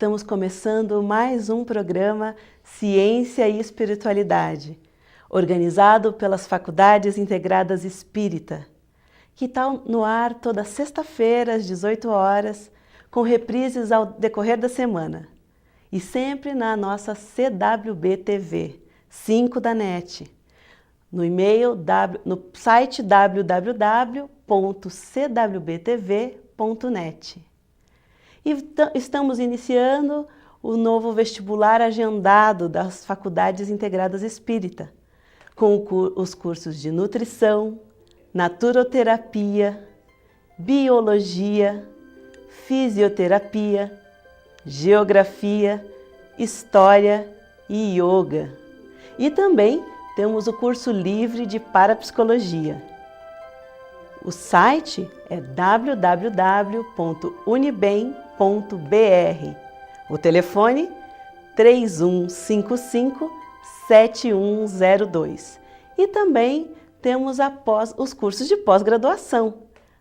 Estamos começando mais um programa Ciência e Espiritualidade, organizado pelas Faculdades Integradas Espírita, que está no ar toda sexta-feira às 18 horas, com reprises ao decorrer da semana, e sempre na nossa CWB TV, 5 da NET, no e-mail, no site www.cwbtv.net. E estamos iniciando o novo vestibular agendado das Faculdades Integradas Espírita, com os cursos de Nutrição, Naturoterapia, Biologia, Fisioterapia, Geografia, História e Yoga. E também temos o curso livre de Parapsicologia. O site é www.unibem.br. O telefone 3155-7102. E também temos os cursos de pós-graduação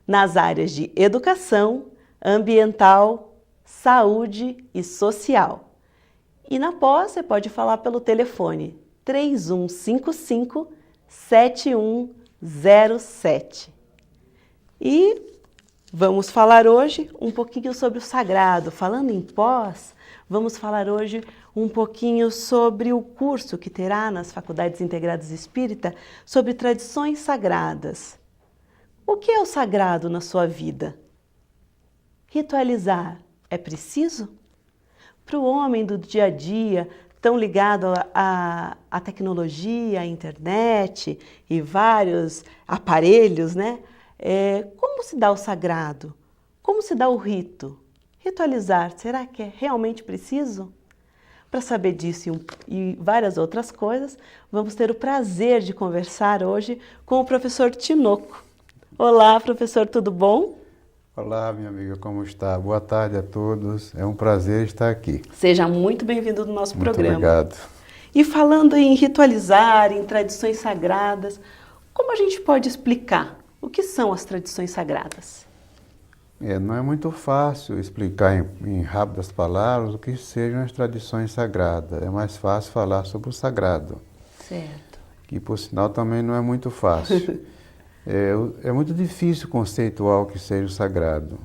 nas áreas de Educação, Ambiental, Saúde e Social. E na pós você pode falar pelo telefone 3155-7107. E vamos falar hoje um pouquinho sobre o sagrado. Falando em pós, vamos falar hoje um pouquinho sobre o curso que terá nas Faculdades Integradas Espírita sobre tradições sagradas. O que é o sagrado na sua vida? Ritualizar é preciso? Para o homem do dia a dia, tão ligado à tecnologia, à internet e vários aparelhos, né? Como se dá o sagrado? Como se dá o rito? Ritualizar, será que é realmente preciso? Para saber disso e várias outras coisas, vamos ter o prazer de conversar hoje com o professor Tinoco. Olá, professor, tudo bom? Olá, minha amiga, como está? Boa tarde a todos. É um prazer estar aqui. Seja muito bem-vindo no nosso programa. Muito obrigado. E falando em ritualizar, em tradições sagradas, como a gente pode explicar o que são as tradições sagradas? Não é muito fácil explicar em rápidas palavras o que sejam as tradições sagradas. É mais fácil falar sobre o sagrado. Certo. Que, por sinal, também não é muito fácil. É muito difícil conceituar o que seja o sagrado.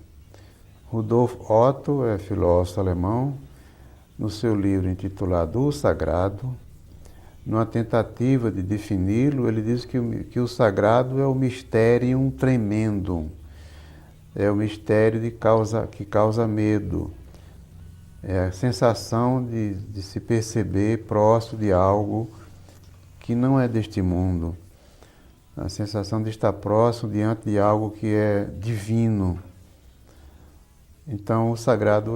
Rudolf Otto, filósofo alemão, no seu livro intitulado O Sagrado, numa tentativa de defini-lo, ele diz que o sagrado é o mysterium tremendum, é o mistério que causa medo, é a sensação de se perceber próximo de algo que não é deste mundo, a sensação de estar próximo diante de algo que é divino. Então, o sagrado,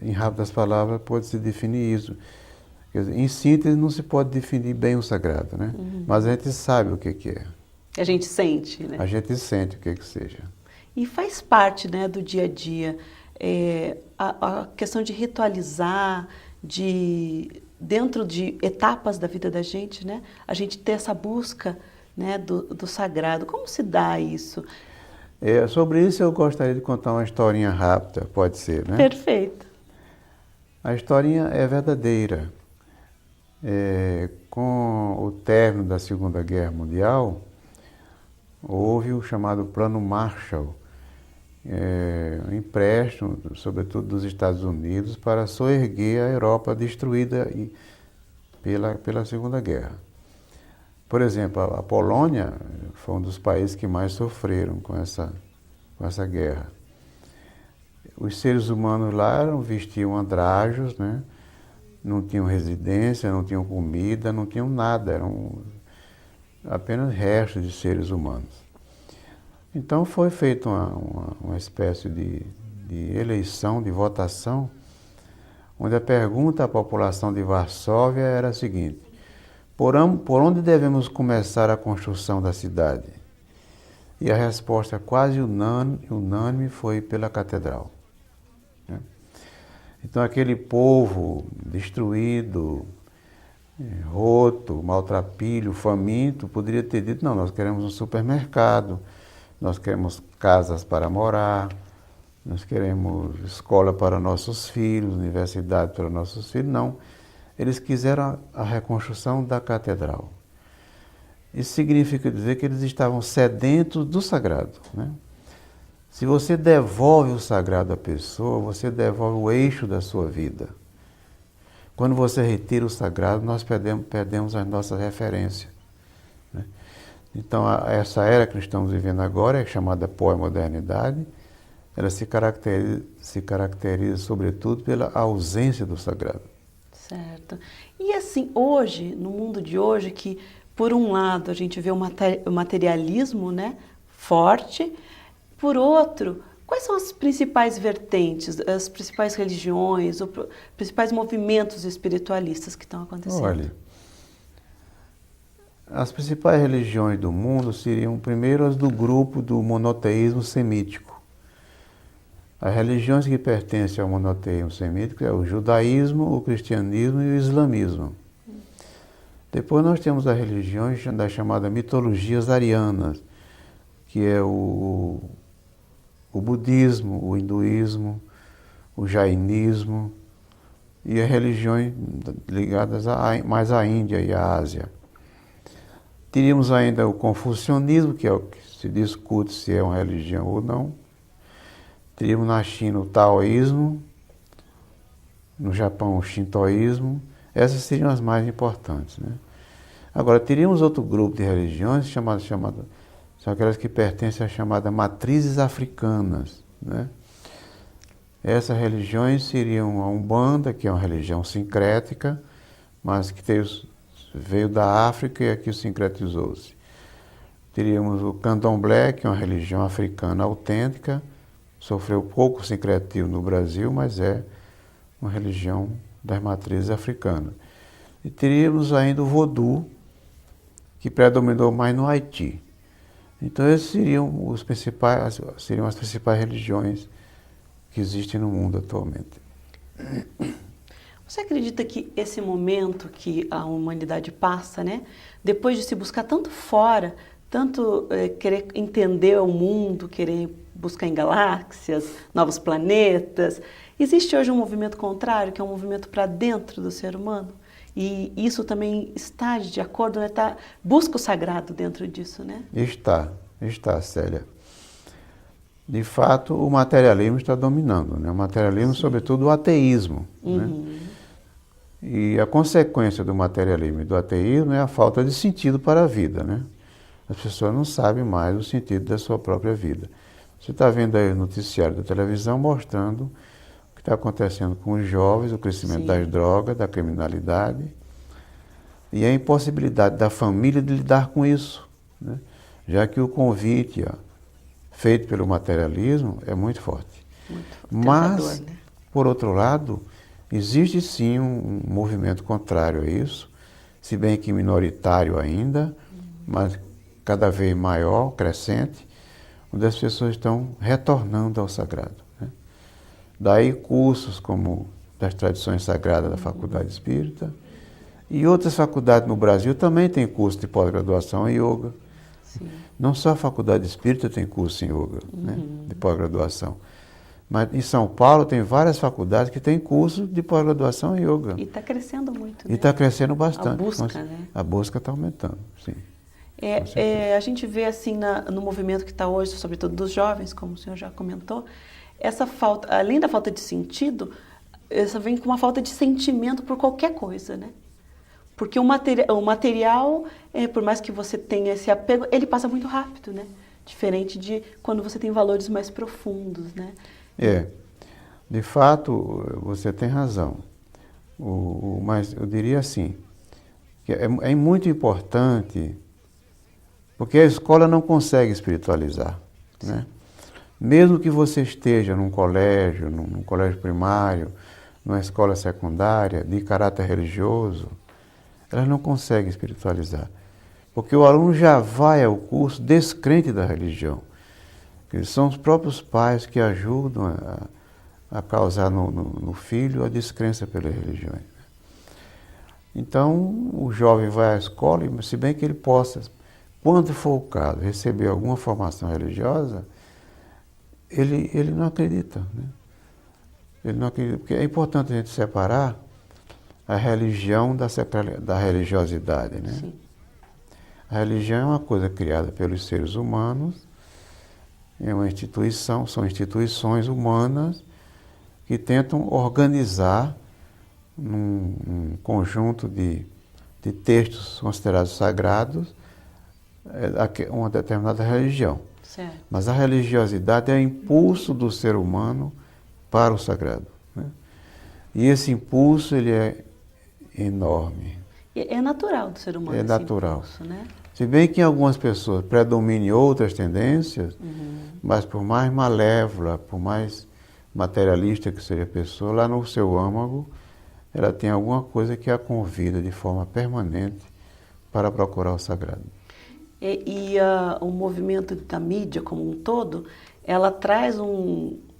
em rápidas palavras, pode-se definir isso. Quer dizer, em síntese, não se pode definir bem o sagrado, né? Uhum. Mas a gente sabe o que é. A gente sente, né? A gente sente o que seja. E faz parte, né, do dia a dia, a questão de ritualizar, dentro de etapas da vida da gente, né? A gente ter essa busca, né, do sagrado. Como se dá isso? Sobre isso eu gostaria de contar uma historinha rápida, pode ser, né? Perfeito. A historinha é verdadeira. Com o término da Segunda Guerra Mundial, houve o chamado Plano Marshall, um empréstimo, sobretudo dos Estados Unidos, para soerguer a Europa destruída pela Segunda Guerra. Por exemplo, a Polônia foi um dos países que mais sofreram com essa guerra. Os seres humanos lá vestiam andrajos, né? Não tinham residência, não tinham comida, não tinham nada, eram apenas restos de seres humanos. Então foi feita uma espécie de eleição, de votação, onde a pergunta à população de Varsóvia era a seguinte: por onde devemos começar a construção da cidade? E a resposta quase unânime foi pela catedral. Então aquele povo destruído, roto, maltrapilho, faminto, poderia ter dito: não, nós queremos um supermercado, nós queremos casas para morar, nós queremos escola para nossos filhos, universidade para nossos filhos. Não, eles quiseram a reconstrução da catedral. Isso significa dizer que eles estavam sedentos do sagrado, né? Se você devolve o sagrado à pessoa, você devolve o eixo da sua vida. Quando você retira o sagrado, nós perdemos as nossas referências, né? Então, essa era que nós estamos vivendo agora, é chamada pós-modernidade, ela se caracteriza sobretudo pela ausência do sagrado. Certo. E assim, hoje, no mundo de hoje, que por um lado a gente vê o materialismo, né, forte, por outro, quais são as principais vertentes, as principais religiões, os principais movimentos espiritualistas que estão acontecendo? Olha, as principais religiões do mundo seriam, primeiro, as do grupo do monoteísmo semítico. As religiões que pertencem ao monoteísmo semítico é o judaísmo, o cristianismo e o islamismo. Depois nós temos as religiões das chamadas mitologias arianas, que é o budismo, o hinduísmo, o jainismo e as religiões ligadas mais à Índia e à Ásia. Teríamos ainda o confucionismo, que é o que se discute se é uma religião ou não. Teríamos na China o taoísmo, no Japão o shintoísmo. Essas seriam as mais importantes, né? Agora, teríamos outro grupo de religiões chamadas são aquelas que pertencem às chamadas matrizes africanas, né? Essas religiões seriam a Umbanda, que é uma religião sincrética, mas que veio da África e aqui sincretizou-se. Teríamos o Candomblé, que é uma religião africana autêntica, sofreu pouco sincretismo no Brasil, mas é uma religião das matrizes africanas. E teríamos ainda o Vodou, que predominou mais no Haiti. Então, essas seriam as principais religiões que existem no mundo atualmente. Você acredita que esse momento que a humanidade passa, né, depois de se buscar tanto fora, tanto querer entender o mundo, querer buscar em galáxias, novos planetas, existe hoje um movimento contrário, que é um movimento para dentro do ser humano? E isso também está de acordo, né? Busca o sagrado dentro disso, né? Está, Célia. De fato, o materialismo está dominando, né? O materialismo, sobretudo o ateísmo, né? E a consequência do materialismo e do ateísmo é a falta de sentido para a vida, né? As pessoas não sabem mais o sentido da sua própria vida. Você está vendo aí o noticiário da televisão mostrando o que está acontecendo com os jovens, o crescimento das drogas, da criminalidade e a impossibilidade da família de lidar com isso, né? Já que o convite feito pelo materialismo é muito forte. Mas, né? Por outro lado, existe sim um movimento contrário a isso, se bem que minoritário ainda, mas cada vez maior, crescente, onde as pessoas estão retornando ao sagrado, né? Daí cursos como das tradições sagradas da Faculdade Espírita e outras faculdades no Brasil também têm curso de pós-graduação em yoga. Sim. Não só a Faculdade Espírita tem curso em yoga, né, de pós-graduação, mas em São Paulo tem várias faculdades que têm curso de pós-graduação em yoga. E está crescendo muito, né? E está crescendo bastante. A busca, né? A busca está aumentando, sim. A gente vê assim no movimento que está hoje, sobretudo dos jovens, como o senhor já comentou, essa falta, além da falta de sentido, essa vem com uma falta de sentimento por qualquer coisa, né? Porque o material, por mais que você tenha esse apego, ele passa muito rápido, né? Diferente de quando você tem valores mais profundos, né? De fato, você tem razão. Mas eu diria assim, que é muito importante, porque a escola não consegue espiritualizar, né? Mesmo que você esteja num colégio primário, numa escola secundária, de caráter religioso, elas não conseguem espiritualizar. Porque o aluno já vai ao curso descrente da religião. Eles são os próprios pais que ajudam a causar no filho a descrença pelas religiões. Então, o jovem vai à escola, e se bem que ele possa, quando for o caso, receber alguma formação religiosa, ele não acredita, né? Ele não acredita, porque é importante a gente separar a religião da religiosidade, né? Sim. A religião é uma coisa criada pelos seres humanos, é uma instituição, são instituições humanas que tentam organizar num conjunto de textos considerados sagrados uma determinada religião. Certo. Mas a religiosidade é o impulso do ser humano para o sagrado, né? E esse impulso ele é enorme. É natural do ser humano. É natural. Impulso, né? Se bem que em algumas pessoas predominem outras tendências, mas por mais malévola, por mais materialista que seja a pessoa, lá no seu âmago, ela tem alguma coisa que a convida de forma permanente para procurar o sagrado. O movimento da mídia como um todo, ela traz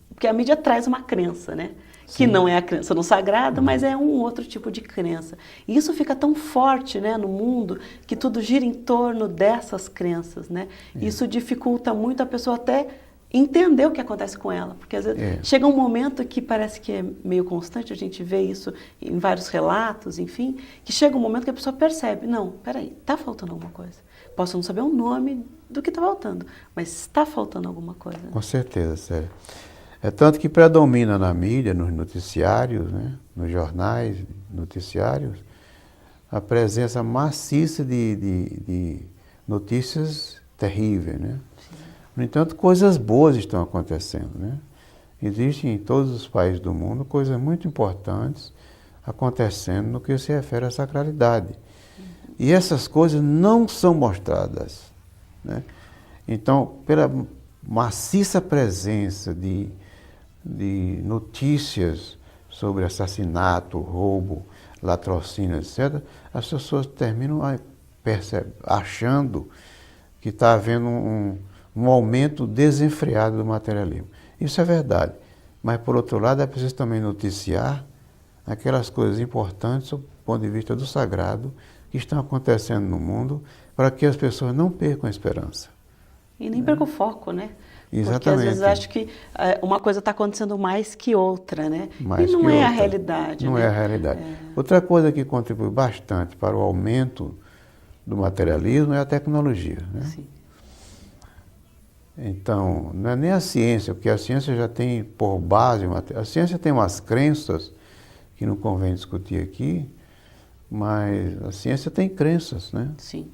porque a mídia traz uma crença, né? Sim. Que não é a crença no sagrado, mas é um outro tipo de crença. E isso fica tão forte, né, no mundo, que tudo gira em torno dessas crenças, né? Isso dificulta muito a pessoa até entender o que acontece com ela, porque às vezes chega um momento que parece que é meio constante, a gente vê isso em vários relatos, enfim, que chega um momento que a pessoa percebe, não, peraí, está faltando alguma coisa. Posso não saber o nome do que está faltando, mas está faltando alguma coisa. Com certeza, Célia. É tanto que predomina na mídia, nos noticiários, né, nos jornais, noticiários, a presença maciça de notícias terríveis, né? No entanto, coisas boas estão acontecendo, né? Existem em todos os países do mundo coisas muito importantes acontecendo no que se refere à sacralidade. E essas coisas não são mostradas, né? Então, pela maciça presença de notícias sobre assassinato, roubo, latrocínio, etc., as pessoas terminam achando que está havendo um aumento desenfreado do materialismo. Isso é verdade, mas por outro lado é preciso também noticiar aquelas coisas importantes do ponto de vista do sagrado que estão acontecendo no mundo para que as pessoas não percam a esperança. E nem percam o foco, né? Exatamente. Porque às vezes acho que uma coisa está acontecendo mais que outra, né? Mais e não que é outra. a realidade. Não né? é a realidade. Outra coisa que contribui bastante para o aumento do materialismo é a tecnologia, né? Sim. Então, não é nem a ciência, porque a ciência já tem por base, a ciência tem umas crenças que não convém discutir aqui, mas a ciência tem crenças, né? Sim.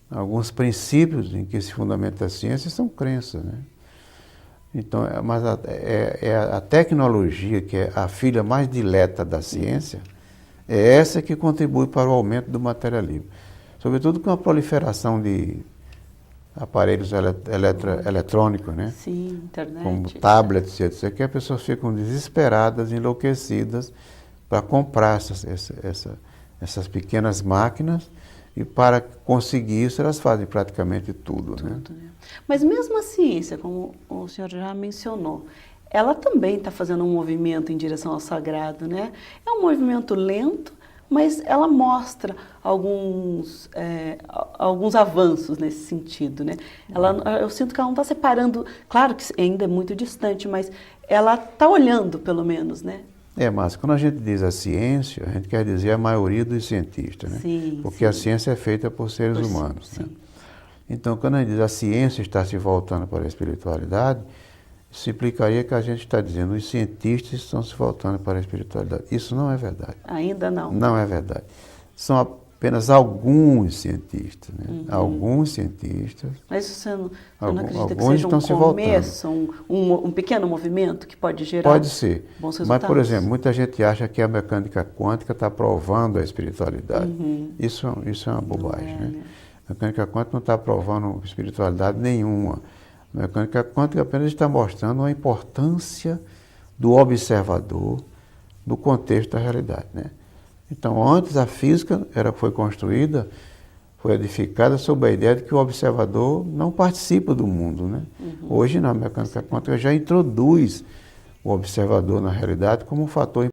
Alguns princípios em que se fundamenta a ciência são crenças, né? Então, mas a tecnologia, que é a filha mais dileta da ciência, é essa que contribui para o aumento do materialismo. Sobretudo com a proliferação de aparelhos eletrônicos, né? Sim, internet. Como tablets, etc., que as pessoas ficam desesperadas, enlouquecidas para comprar essas pequenas máquinas, e para conseguir isso elas fazem praticamente tudo, né? Mas mesmo a ciência, como o senhor já mencionou, ela também está fazendo um movimento em direção ao sagrado, né? É um movimento lento, mas ela mostra alguns avanços nesse sentido, né? Eu sinto que ela não está separando, claro que ainda é muito distante, mas ela está olhando, pelo menos, né? Mas quando a gente diz a ciência, a gente quer dizer a maioria dos cientistas, né? Sim, porque sim. a ciência é feita por seres humanos, sim. né? Então, quando a gente diz a ciência está se voltando para a espiritualidade, isso implicaria que a gente está dizendo os cientistas estão se voltando para a espiritualidade. Isso não é verdade. Ainda não. Não é verdade. São apenas alguns cientistas, né? Alguns cientistas. Mas você não acredita que Alguns seja estão se voltando. começo, um pequeno movimento que pode gerar Pode ser. bons resultados? Mas, por exemplo, muita gente acha que a mecânica quântica está provando a espiritualidade. Isso é uma bobagem, né? A mecânica quântica não está provando espiritualidade nenhuma. A mecânica quântica apenas está mostrando a importância do observador no contexto da realidade, né? Então, antes a física foi construída, foi edificada sob a ideia de que o observador não participa do mundo, né? Hoje, na mecânica quântica já introduz o observador na realidade como um fator